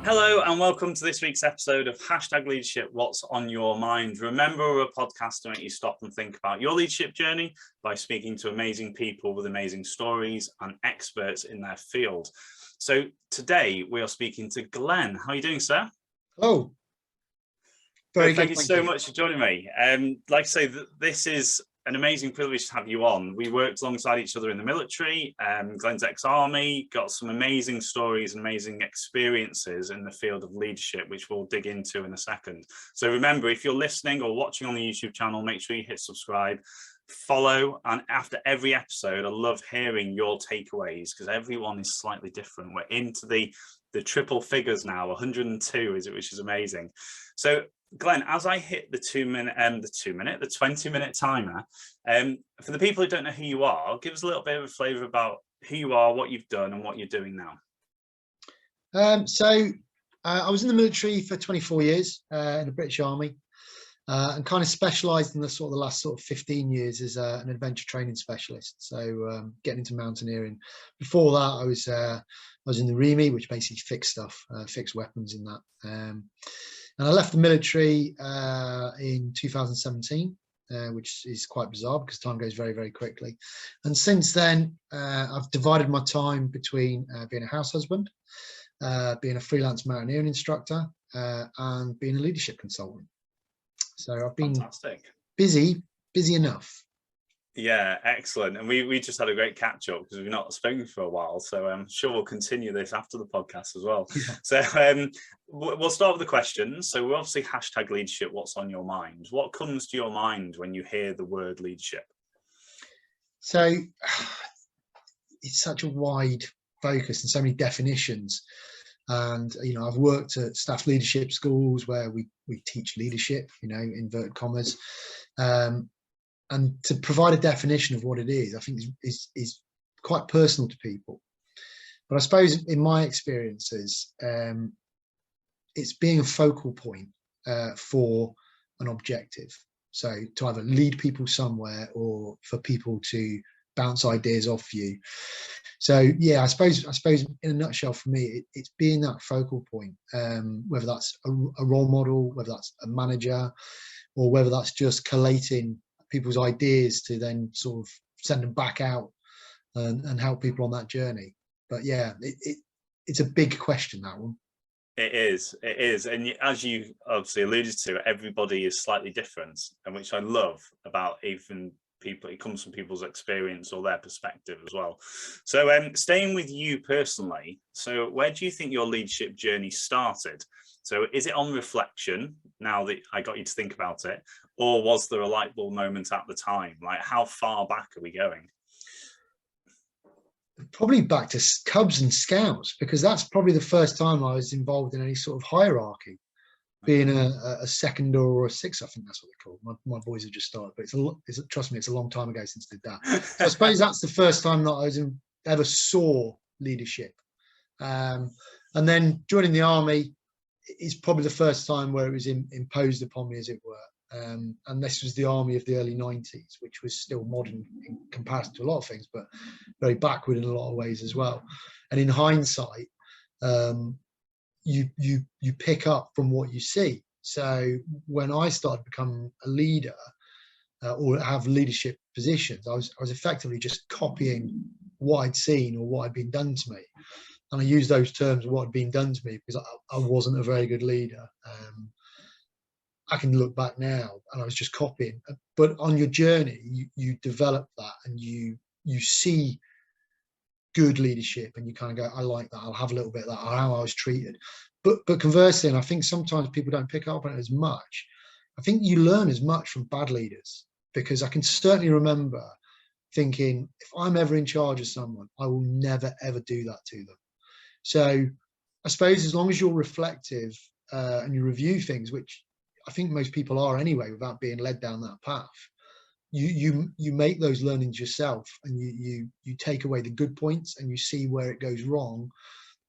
Hello and welcome to this week's episode of #Leadership What's on Your Mind. Remember, we're a podcast to make you stop and think about your leadership journey by speaking to amazing people with amazing stories and experts in their field. So today we are speaking to Glenn. How are you doing, sir? Hello. Very good. Thank you so much for joining me. Like I say, this is an amazing privilege to have you on. We worked alongside each other in the military. Glenn's ex-army, got some amazing stories and amazing experiences in the field of leadership, which we'll dig into in a second. So remember, if you're listening or watching on the YouTube channel, make sure you hit subscribe, follow, and after every episode, I love hearing your takeaways because everyone is slightly different. We're into the triple figures now, 102 which is amazing. So Glenn, as I hit the 20-minute timer, for the people who don't know who you are, give us a little bit of a flavour about who you are, what you've done, and what you're doing now. I was in the military for 24 years in the British Army, and kind of specialised in the last 15 years as an adventure training specialist. So getting into mountaineering. Before that, I was in the REME, which basically fixed stuff, fixed weapons in that. And I left the military in 2017, which is quite bizarre because time goes very, very quickly. And since then, I've divided my time between being a house husband, being a freelance mountaineering instructor, and being a leadership consultant. So I've been busy enough. Yeah, excellent. And we just had a great catch up because we've not spoken for a while. So I'm sure we'll continue this after the podcast as well. Yeah. So we'll start with the questions. So we're obviously #leadership. What's on your mind? What comes to your mind when you hear the word leadership? So it's such a wide focus and so many definitions. And, I've worked at staff leadership schools where we teach leadership, inverted commas. And to provide a definition of what it is, I think is quite personal to people. But I suppose in my experiences, it's being a focal point for an objective. So to either lead people somewhere or for people to bounce ideas off you. So yeah, I suppose in a nutshell for me, it's being that focal point, whether that's a role model, whether that's a manager, or whether that's just collating people's ideas to then sort of send them back out and help people on that journey. But yeah, it's a big question, that one. It is. And as you obviously alluded to, everybody is slightly different, and which I love about even people. It comes from people's experience or their perspective as well. So staying with you personally, so where do you think your leadership journey started? So is it on reflection now that I got you to think about it, or was there a light bulb moment at the time? Like, how far back are we going? Probably back to Cubs and Scouts, because that's probably the first time I was involved in any sort of hierarchy, being a second or a sixth. I think that's what they're called. My boys have just started, but trust me, it's a long time ago since I did that. So I suppose that's the first time that I ever saw leadership. And then joining the army is probably the first time where it was imposed upon me, as it were. And this was the army of the early 90s, which was still modern in comparison to a lot of things, but very backward in a lot of ways as well. And in hindsight, you pick up from what you see. So when I started becoming a leader or have leadership positions, I was effectively just copying what I'd seen or what had been done to me. And I use those terms, what had been done to me, because I wasn't a very good leader. I can look back now and I was just copying. But on your journey, you develop that and you see good leadership and you kind of go, I like that, I'll have a little bit of that, or how I was treated. But conversely, and I think sometimes people don't pick up on it as much, I think you learn as much from bad leaders, because I can certainly remember thinking, if I'm ever in charge of someone, I will never, ever do that to them. So I suppose as long as you're reflective and you review things, which I think most people are anyway, without being led down that path, you make those learnings yourself, and you take away the good points and you see where it goes wrong,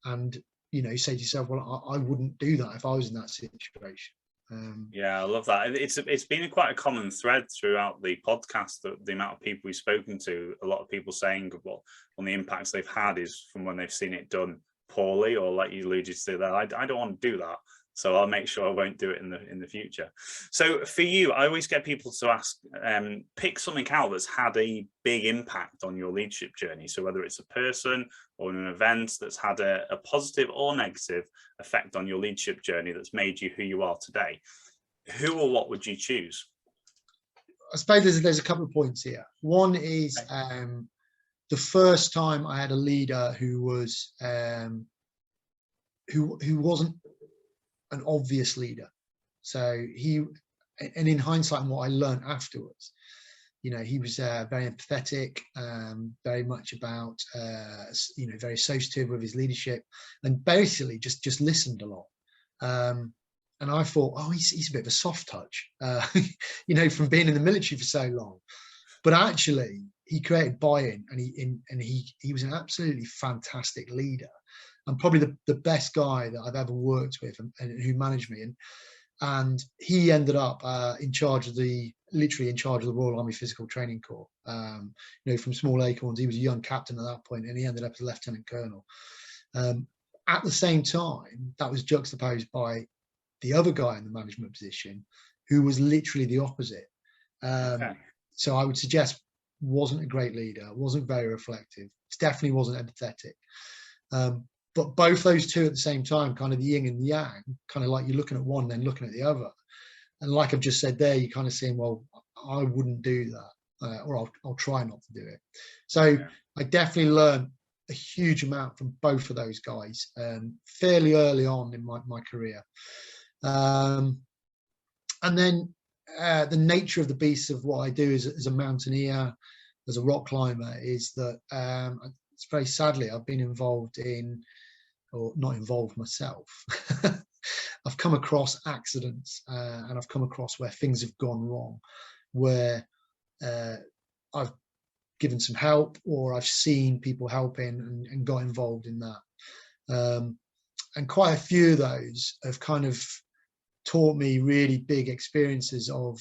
and you say to yourself, well, I wouldn't do that if I was in that situation. Yeah, I love that. It's been quite a common thread throughout the podcast, that the amount of people we've spoken to, a lot of people saying what on the impacts they've had is from when they've seen it done poorly, or like you alluded to there, I don't want to do that. So I'll make sure I won't do it in the future. So for you, I always get people to ask, pick something out that's had a big impact on your leadership journey. So whether it's a person or an event that's had a positive or negative effect on your leadership journey that's made you who you are today, who or what would you choose? I suppose there's a couple of points here. One is the first time I had a leader who was who wasn't an obvious leader. So and in hindsight and what I learned afterwards, you know, he was very empathetic, very much about, you know, very associative with his leadership, and basically just listened a lot. And I thought, oh, he's a bit of a soft touch, you know, from being in the military for so long. But actually, he created buy-in, and he was an absolutely fantastic leader, and probably the best guy that I've ever worked with, and who managed me. And he ended up literally in charge of the Royal Army Physical Training Corps. You know, from small acorns, he was a young captain at that point, and he ended up as a lieutenant colonel. At the same time, that was juxtaposed by the other guy in the management position, who was literally the opposite. So I would suggest wasn't a great leader, wasn't very reflective, definitely wasn't empathetic. But both those two at the same time, kind of the yin and the yang, kind of like you're looking at one, then looking at the other. And like I've just said there, you're kind of saying, well, I wouldn't do that, or I'll try not to do it. So I definitely learned a huge amount from both of those guys fairly early on in my career. And then the nature of the beast of what I do as a mountaineer, as a rock climber, is that it's very sadly I've been involved in, or not involved myself. I've come across accidents, and I've come across where things have gone wrong, where I've given some help, or I've seen people helping and got involved in that. And quite a few of those have kind of taught me really big experiences of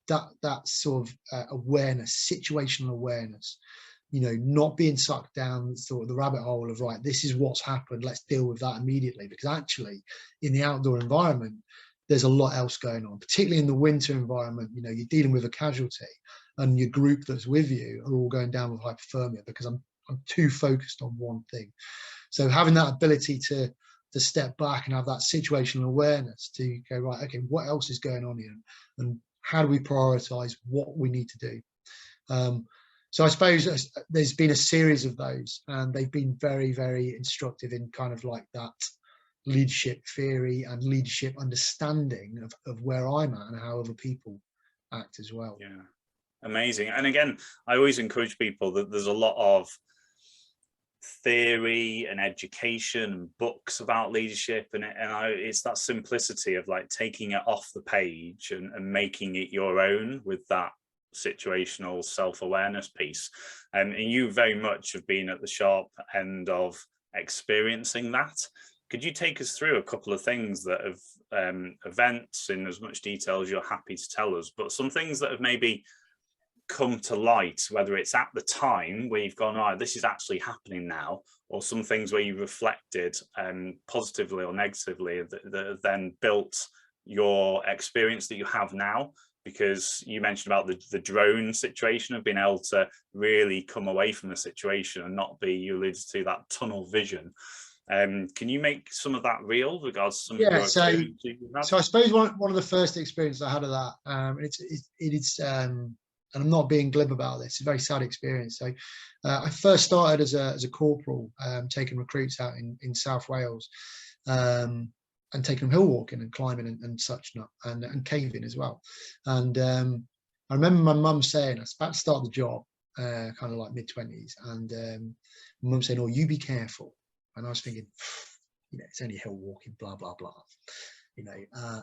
that sort of awareness, situational awareness. You know, not being sucked down sort of the rabbit hole of, right, this is what's happened, let's deal with that immediately. Because actually, in the outdoor environment, there's a lot else going on, particularly in the winter environment. You know, you're dealing with a casualty, and your group that's with you are all going down with hypothermia because I'm too focused on one thing. So having that ability to step back and have that situational awareness to go, right, okay, what else is going on here, and how do we prioritize what we need to do? So I suppose there's been a series of those, and they've been very, very instructive in kind of like that leadership theory and leadership understanding of where I'm at and how other people act as well. Yeah, amazing. And again, I always encourage people that there's a lot of theory and education and books about leadership, and it's that simplicity of like taking it off the page and making it your own with that situational self-awareness piece. And you very much have been at the sharp end of experiencing that. Could you take us through a couple of things that have events in as much detail as you're happy to tell us, but some things that have maybe come to light, whether it's at the time where you've gone, oh, this is actually happening now, or some things where you reflected positively or negatively that have then built your experience that you have now? Because you mentioned about the drone situation of being able to really come away from the situation and not be, you alluded to that tunnel vision. Can you make some of that real regards to some of your experiences you've had? So I suppose one of the first experiences I had of that, it's and I'm not being glib about this, it's a very sad experience. So I first started as a corporal, taking recruits out in South Wales, and taking them hill walking and climbing and such, and caving as well. And I remember my mum saying, I was about to start the job, kind of like mid-20s, and my mum saying, oh, you be careful. And I was thinking, you know, it's only hill walking, blah, blah, blah. You know,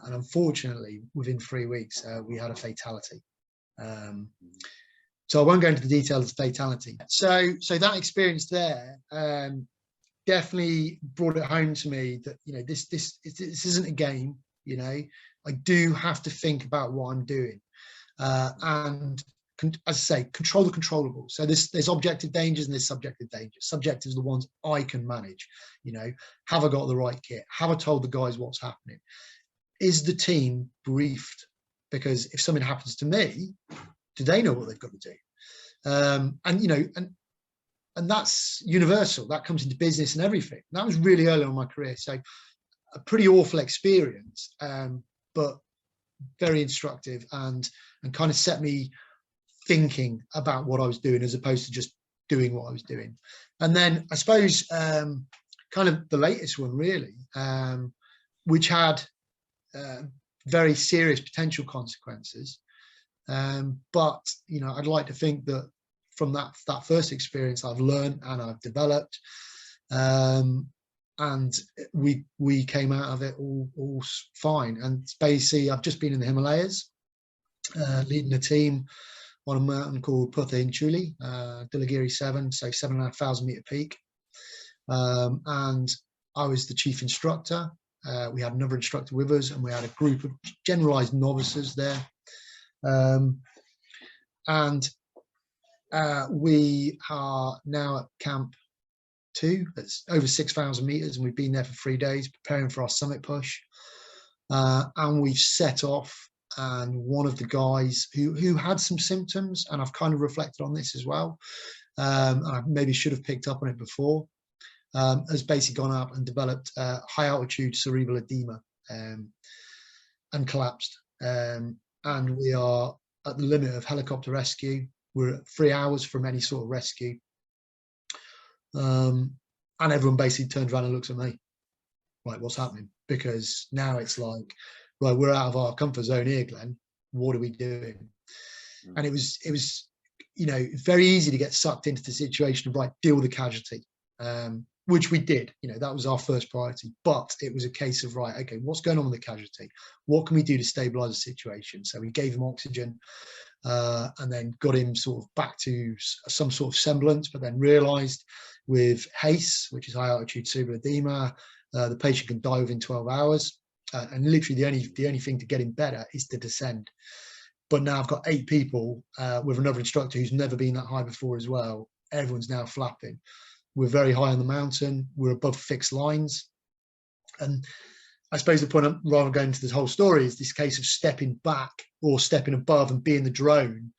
and unfortunately, within 3 weeks, we had a fatality. So I won't go into the details of the fatality. So that experience there definitely brought it home to me that, you know, this isn't a game. You know, I do have to think about what I'm doing, and as I say, control the controllables. So there's objective dangers and there's subjective dangers. Subjective are the ones I can manage. You know, have I got the right kit? Have I told the guys what's happening? Is the team briefed? Because if something happens to me, do they know what they've got to do? And you know, and that's universal. That comes into business and everything. That was really early on in my career. So a pretty awful experience, but very instructive and kind of set me thinking about what I was doing as opposed to just doing what I was doing. And then I suppose kind of the latest one really, which had very serious potential consequences. But you know, I'd like to think that from that first experience, I've learned and I've developed, and we came out of it all fine. And basically, I've just been in the Himalayas, leading a team on a mountain called Putha in Chuli, Dilagiri 7, so 7,500 meter peak. And I was the chief instructor. We had another instructor with us, and we had a group of generalized novices there. And we are now at camp 2. It's over 6,000 meters, and we've been there for 3 days preparing for our summit push. And we've set off, and one of the guys who had some symptoms, and I've kind of reflected on this as well, and I maybe should have picked up on it before, has basically gone up and developed high altitude cerebral edema and collapsed. And we are at the limit of helicopter rescue. We're at 3 hours from any sort of rescue. And everyone basically turns around and looks at me, like, what's happening? Because now it's like, right, we're out of our comfort zone here, Glenn. What are we doing? And it was, you know, very easy to get sucked into the situation of, right, deal with the casualty, which we did. You know, that was our first priority. But it was a case of, right, okay, what's going on with the casualty? What can we do to stabilize the situation? So we gave him oxygen, and then got him sort of back to some sort of semblance, but then realized with HACE, which is high altitude cerebral edema, the patient can die within 12 hours. And literally the only thing to get him better is to descend. But now I've got 8 people with another instructor who's never been that high before as well. Everyone's now flapping. We're very high on the mountain. We're above fixed lines. And I suppose the point, rather than going into this whole story, is this case of stepping back or stepping above and being the drone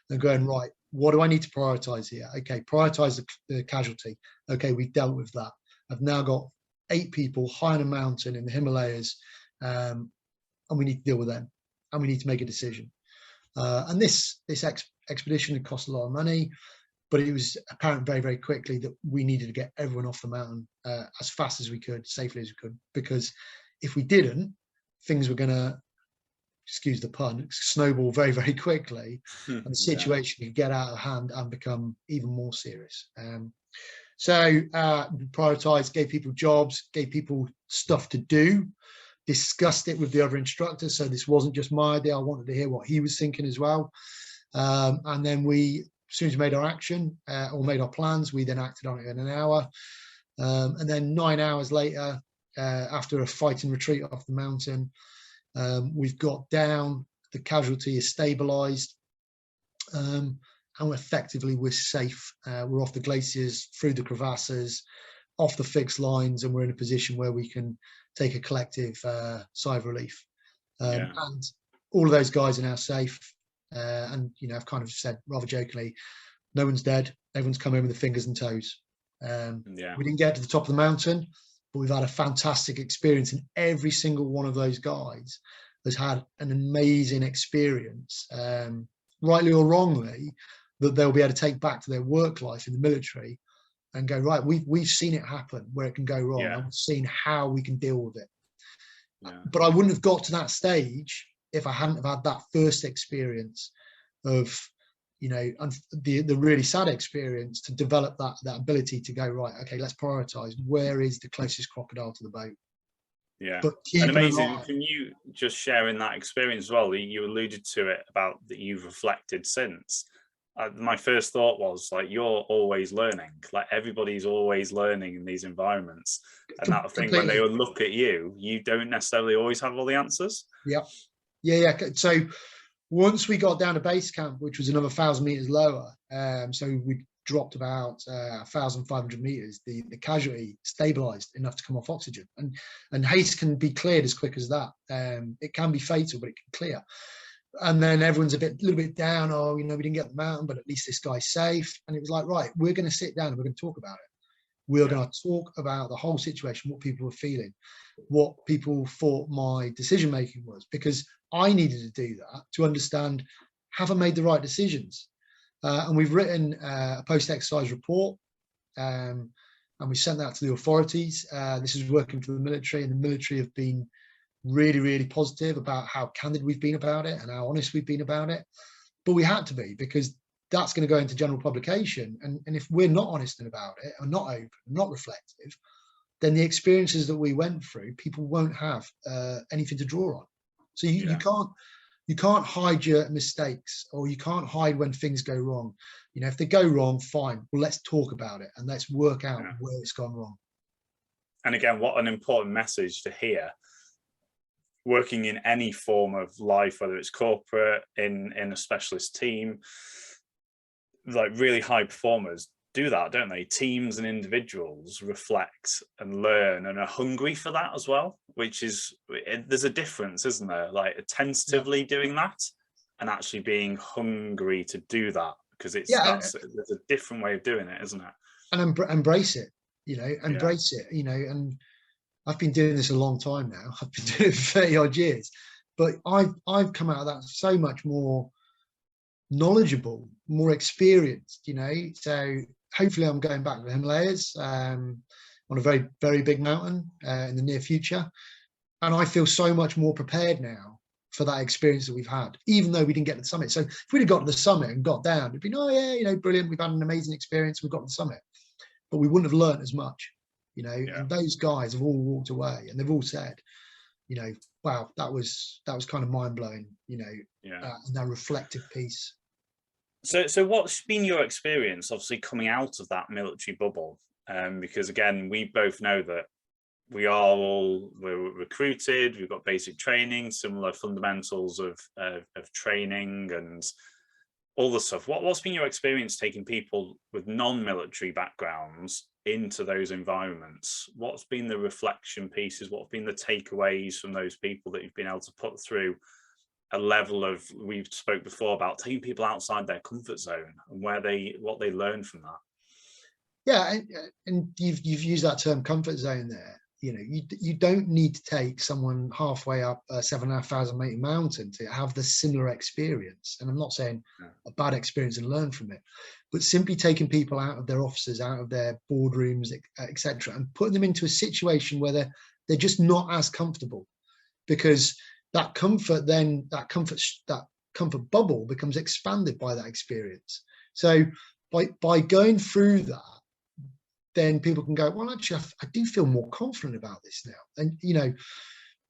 and going, right, what do I need to prioritize here? Okay, prioritize the casualty. Okay, we've dealt with that. I've now got 8 people high on a mountain in the Himalayas, and we need to deal with them, and we need to make a decision. And this expedition had cost a lot of money, but it was apparent very, very quickly that we needed to get everyone off the mountain as fast as we could, safely as we could, because if we didn't, things were going to, excuse the pun, snowball very, very quickly, and the situation could get out of hand and become even more serious. So we prioritized, gave people jobs, gave people stuff to do, discussed it with the other instructors. So this wasn't just my idea. I wanted to hear what he was thinking as well. And then as soon as we made our action or made our plans, we then acted on it in an hour. And then 9 hours later, after a fight and retreat off the mountain, we've got down, the casualty is stabilized, and we're safe. We're off the glaciers, through the crevasses, off the fixed lines, and we're in a position where we can take a collective sigh of relief. And all of those guys are now safe. And, you know, I've kind of said rather jokingly, no one's dead. Everyone's come in with the fingers and toes. We didn't get to the top of the mountain, but we've had a fantastic experience, and every single one of those guys has had an amazing experience, rightly or wrongly, that they'll be able to take back to their work life in the military and go, right, we've seen it happen where it can go wrong, and we've seen how we can deal with it. But I wouldn't have got to that stage if I hadn't have had that first experience of, you know, the really sad experience to develop that ability to go, right, okay, let's prioritize. Where is the closest crocodile to the boat? But and amazing. Can you just share in that experience as well? You alluded to it about that you've reflected since. My first thought was, like, you're always learning. Like, everybody's always learning in these environments. And that thing, when they look at you, you don't necessarily always have all the answers. Yeah. So Once we got down to base camp, which was another 1,000 meters lower, so we dropped about 1,500 meters, the casualty stabilized enough to come off oxygen, and haste can be cleared as quick as that. It can be fatal, but it can clear. And then everyone's a little bit down. Oh, we didn't get the mountain, but at least this guy's safe. And it was like, right, we're going to sit down and we're going to talk about it. We're going to talk about the whole situation, what people were feeling, what people thought my decision making was, because I needed to do that to understand, have I made the right decisions? And we've written a post-exercise report, and we sent that to the authorities. This is working for the military, and the military have been really, really positive about how candid we've been about it and how honest we've been about it. But we had to be, because that's going to go into general publication. And if we're not honest about it, and not open, not reflective, then the experiences that we went through, people won't have anything to draw on. So you can't hide your mistakes, or you can't hide when things go wrong. If they go wrong, fine. Well, let's talk about it and let's work out where it's gone wrong. And again, what an important message to hear. Working in any form of life, whether it's corporate, in a specialist team, like really high performers do that, don't they? Teams and individuals reflect and learn and are hungry for that as well, which is, there's a difference, isn't there? Like tentatively doing that and actually being hungry to do that, because there's a different way of doing it, isn't it? And embrace it, embrace it, and I've been doing this a long time now. I've been doing it for 30 odd years, but I've come out of that so much more knowledgeable, more experienced, so hopefully I'm going back to the Himalayas on a very, very big mountain in the near future. And I feel so much more prepared now for that experience that we've had, even though we didn't get to the summit. So if we'd have got to the summit and got down, it'd been, oh yeah, brilliant. We've had an amazing experience. We've got to the summit, but we wouldn't have learned as much, and those guys have all walked away and they've all said, wow, that was kind of mind blowing, and that reflective piece. So what's been your experience, obviously, coming out of that military bubble? Because again, we both know that we're recruited, we've got basic training, similar fundamentals of training and all the stuff. What's been your experience taking people with non-military backgrounds into those environments? What's been the reflection pieces? What have been the takeaways from those people that you've been able to put through a level of, we've spoke before about taking people outside their comfort zone and what they learn from that? Yeah, and you've used that term comfort zone there. You don't need to take someone halfway up a 7,500 meter mountain to have the similar experience. And I'm not saying a bad experience and learn from it, but simply taking people out of their offices, out of their boardrooms, etc., and putting them into a situation where they're just not as comfortable, because that comfort bubble becomes expanded by that experience. So by going through that, then people can go, well, actually, I do feel more confident about this now. And,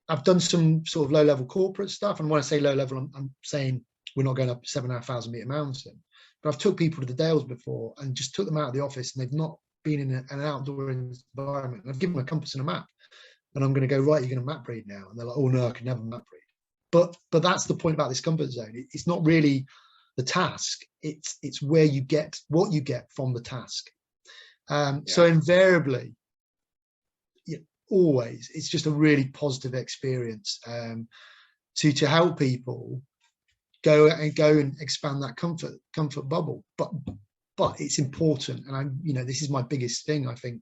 I've done some sort of low-level corporate stuff. And when I say low-level, I'm saying we're not going up 7,500 meter mountain. But I've took people to the Dales before and just took them out of the office, and they've not been in an outdoor environment. And I've given them a compass and a map. And I'm going to go, right, you're going to map read now. And they're like, oh, no, I can never map read. But that's the point about this comfort zone. It's not really the task. It's where you get what you get from the task. So invariably, always, it's just a really positive experience to help people go and expand that comfort bubble. But it's important, and this is my biggest thing, I think,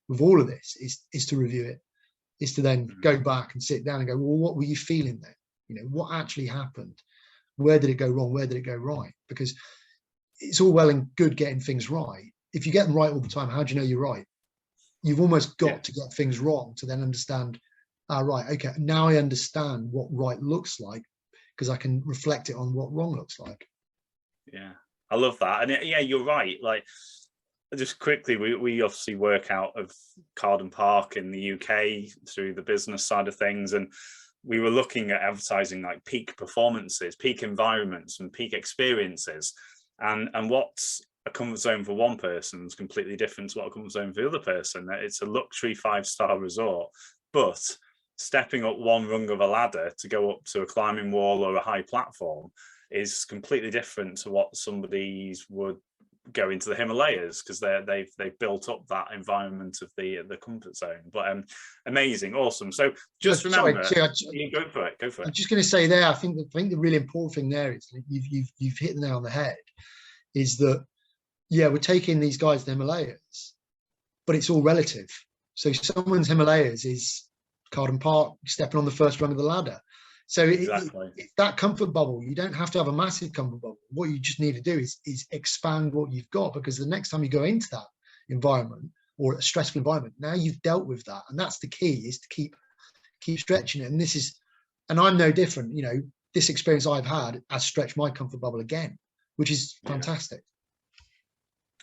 with all of this is to review it, is to then go back and sit down and go, well, what were you feeling then? What actually happened? Where did it go wrong? Where did it go right? Because it's all well and good getting things right. If you get them right all the time, how do you know you're right? You've almost got to get things wrong to then understand, right, okay, now I understand what right looks like, because I can reflect it on what wrong looks like. Yeah, I love that. And you're right. Like, just quickly, we obviously work out of Carden Park in the UK through the business side of things. And we were looking at advertising like peak performances, peak environments and peak experiences. And what's a comfort zone for one person is completely different to what a comfort zone for the other person. It's a luxury 5-star resort, but stepping up one rung of a ladder to go up to a climbing wall or a high platform is completely different to what somebody's would go into the Himalayas, because they've built up that environment of the comfort zone. But amazing, awesome. So just remember, go for it. I'm just going to say there, I think the really important thing there is you've hit the nail on the head, is that we're taking these guys to the Himalayas, but it's all relative. So someone's Himalayas is Carden Park, stepping on the first rung of the ladder. So exactly. it's that comfort bubble. You don't have to have a massive comfort bubble. What you just need to do is expand what you've got, because the next time you go into that environment, or a stressful environment, now you've dealt with that. And that's the key, is to keep stretching it. And I'm no different. You know, this experience I've had has stretched my comfort bubble again, which is fantastic.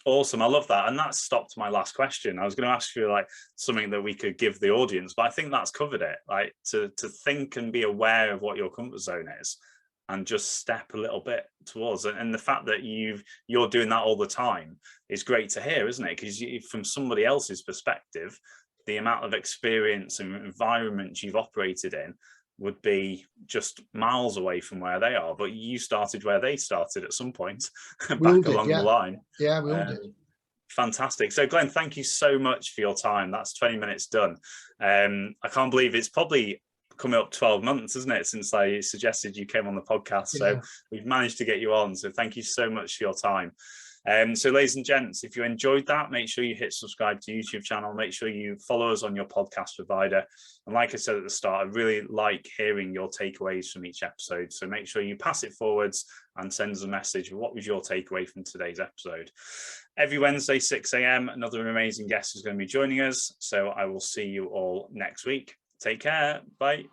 Awesome, I love that. And that stopped my last question. I was going to ask you like something that we could give the audience, but I think that's covered it. Like to think and be aware of what your comfort zone is, and just step a little bit towards it. And the fact that you're doing that all the time is great to hear, isn't it? Because from somebody else's perspective, the amount of experience and environment you've operated in would be just miles away from where they are, but you started where they started at some point back along the line. Yeah, we all did. Fantastic. So Glenn, thank you so much for your time. That's 20 minutes done. I can't believe it's probably coming up 12 months, isn't it, since I suggested you came on the podcast. So we've managed to get you on. So thank you so much for your time. So ladies and gents, if you enjoyed that, make sure you hit subscribe to the YouTube channel, make sure you follow us on your podcast provider. And like I said at the start, I really like hearing your takeaways from each episode. So make sure you pass it forwards and send us a message. What was your takeaway from today's episode? Every Wednesday, 6 a.m, another amazing guest is going to be joining us. So I will see you all next week. Take care. Bye.